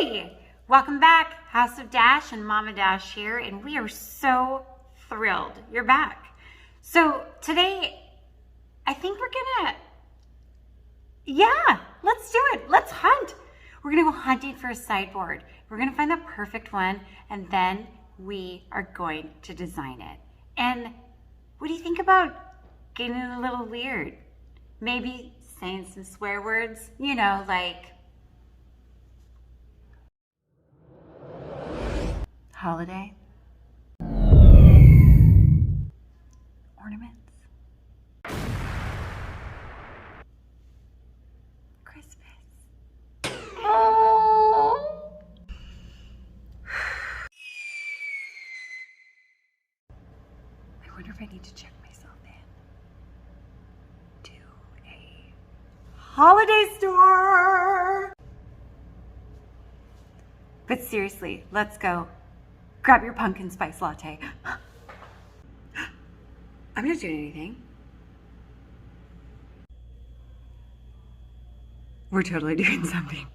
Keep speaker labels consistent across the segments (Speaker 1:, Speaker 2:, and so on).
Speaker 1: Hey! Welcome back, House of Dash and Mama Dash here, and we are so thrilled you're back. So today, I think we're let's do it. Let's hunt. We're gonna go hunting for a sideboard. We're gonna find the perfect one, and then we are going to design it. And what do you think about getting a little weird? Maybe saying some swear words, like holiday, ornaments, Christmas. I wonder if I need to check myself in to a holiday store. But seriously, let's go. Grab your pumpkin spice latte. I'm not doing anything. We're totally doing something.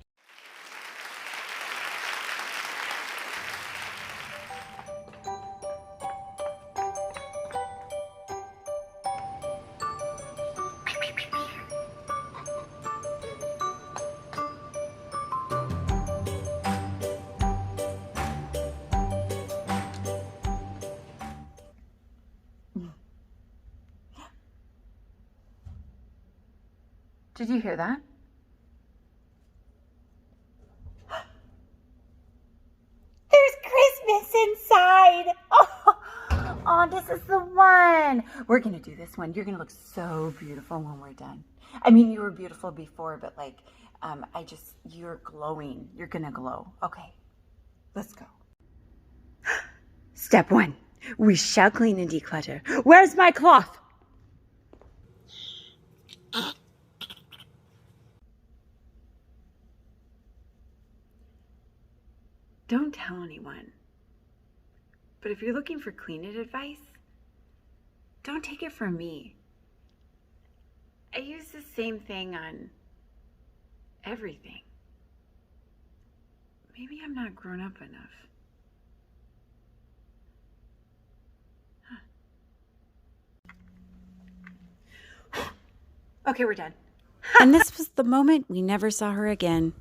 Speaker 1: Did you hear that? There's Christmas inside. Oh, this is the one. We're going to do this one. You're going to look so beautiful when we're done. I mean, you were beautiful before, but you're glowing. You're going to glow. Okay, let's go. Step one, we shall clean and declutter. Where's my cloth? Don't tell anyone. But if you're looking for cleaning advice, don't take it from me. I use the same thing on everything. Maybe I'm not grown up enough. Okay, we're done.
Speaker 2: And this was the moment we never saw her again.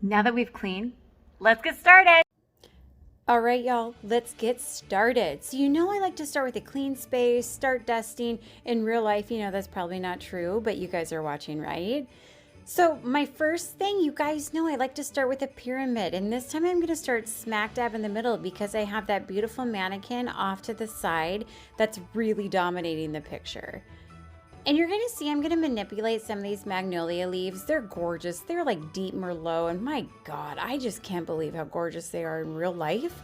Speaker 1: Now that we've cleaned, let's get started.
Speaker 2: All right, y'all, let's get started. So I like to start with a clean space, start dusting. In real life, that's probably not true, but you guys are watching, right? So my first thing, you guys know I like to start with a pyramid, and this time I'm gonna start smack dab in the middle because I have that beautiful mannequin off to the side that's really dominating the picture. And you're gonna see I'm gonna manipulate some of these magnolia leaves. They're gorgeous. They're like deep Merlot, and my God, I just can't believe how gorgeous they are in real life.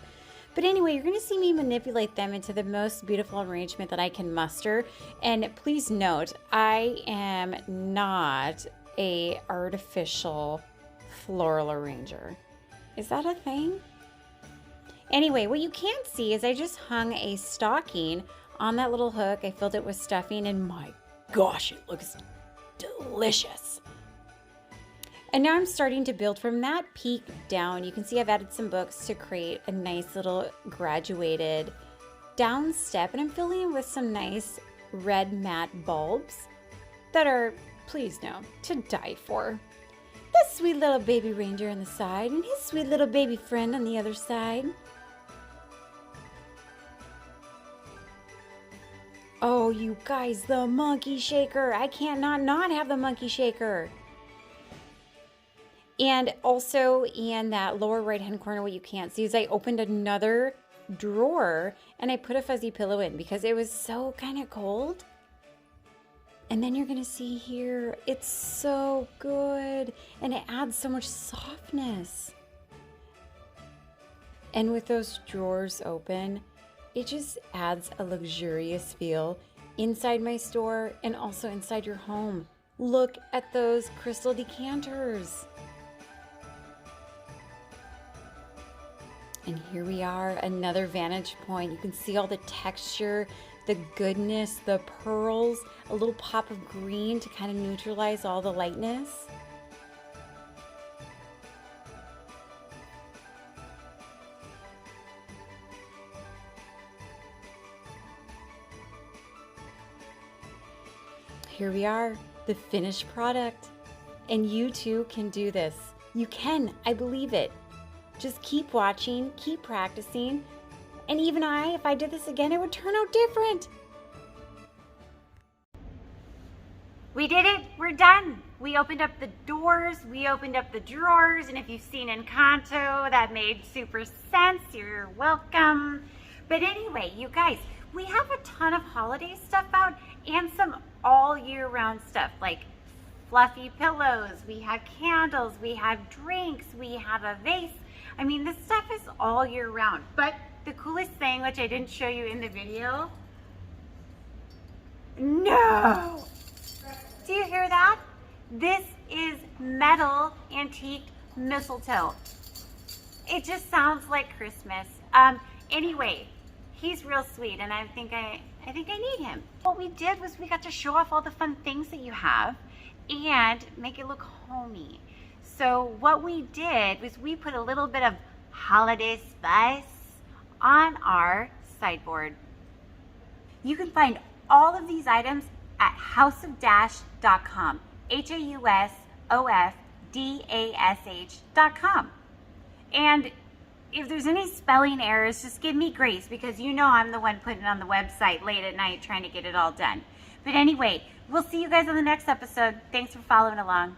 Speaker 2: But anyway, you're gonna see me manipulate them into the most beautiful arrangement that I can muster. And please note, I am not a artificial floral arranger. Is that a thing? Anyway, what you can't see is I just hung a stocking on that little hook. I filled it with stuffing, and my gosh, it looks delicious. And now I'm starting to build from that peak down. You can see I've added some books to create a nice little graduated down step, and I'm filling it with some nice red matte bulbs that are, please know, to die for. The sweet little baby reindeer on the side and his sweet little baby friend on the other side. Oh, you guys, the monkey shaker. I can't not have the monkey shaker. And also in that lower right-hand corner, what you can't see is I opened another drawer and I put a fuzzy pillow in because it was so kind of cold. And then you're gonna see here, it's so good and it adds so much softness. And with those drawers open, it just adds a luxurious feel inside my store and also inside your home. Look at those crystal decanters. And here we are, another vantage point. You can see all the texture, the goodness, the pearls, a little pop of green to kind of neutralize all the lightness. Here we are, the finished product. And you too can do this. You can, I believe it. Just keep watching, keep practicing. And even if I did this again, it would turn out different.
Speaker 1: We did it, we're done. We opened up the doors, we opened up the drawers, and if you've seen Encanto, that made super sense. You're welcome. But anyway, you guys, we have a ton of holiday stuff out and some all year round stuff like fluffy pillows, we have candles, we have drinks, we have a vase. I mean, this stuff is all year round. But the coolest thing, which I didn't show you in the video, no! Do you hear that? This is metal antique mistletoe. It just sounds like Christmas. Anyway, he's real sweet, and I think I need him. What we did was we got to show off all the fun things that you have and make it look homey. So what we did was we put a little bit of holiday spice on our sideboard. You can find all of these items at houseofdash.com. HAUSOFDASH.com. And if there's any spelling errors, just give me grace, because you know I'm the one putting it on the website late at night trying to get it all done. But anyway, we'll see you guys on the next episode. Thanks for following along.